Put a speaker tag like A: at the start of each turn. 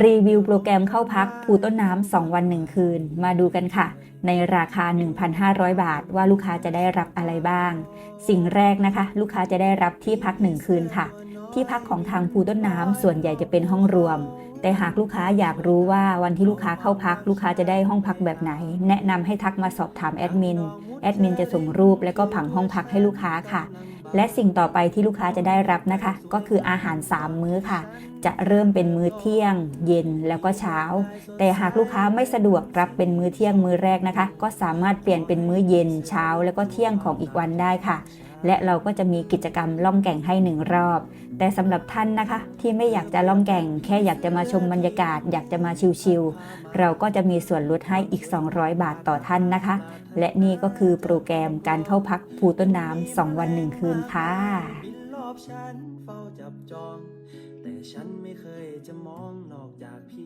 A: รีวิวโปรแกรมเข้าพักภูต้นน้ำ2 วัน 1 คืนมาดูกันค่ะในราคา 1,500 บาทว่าลูกค้าจะได้รับอะไรบ้างสิ่งแรกนะคะลูกค้าจะได้รับที่พัก1 คืนค่ะที่พักของทางภูต้นน้ำส่วนใหญ่จะเป็นห้องรวมแต่หากลูกค้าอยากรู้ว่าวันที่ลูกค้าเข้าพักลูกค้าจะได้ห้องพักแบบไหนแนะนำให้ทักมาสอบถามแอดมินจะส่งรูปและก็ผังห้องพักให้ลูกค้าค่ะและสิ่งต่อไปที่ลูกค้าจะได้รับนะคะก็คืออาหาร3 มื้อค่ะจะเริ่มเป็นมื้อเที่ยงเย็นแล้วก็เช้าแต่หากลูกค้าไม่สะดวกรับเป็นมื้อเที่ยงมื้อแรกนะคะก็สามารถเปลี่ยนเป็นมื้อเย็นเช้าแล้วก็เที่ยงของอีกวันได้ค่ะและเราก็จะมีกิจกรรมล่องแก่งให้1 รอบแต่สำหรับท่านนะคะที่ไม่อยากจะล่องแก่งแค่อยากจะมาชมบรรยากาศอยากจะมาชิลๆเราก็จะมีส่วนลดให้อีก200 บาทต่อท่านนะคะและนี่ก็คือโปรแกรมการเข้าพักภูต้นน้ำ2 วัน 1 คืนค่ะ
B: รอบฉันเฝ้าจับจองแต่ฉันไม่เคยจะมองนอกจากพี่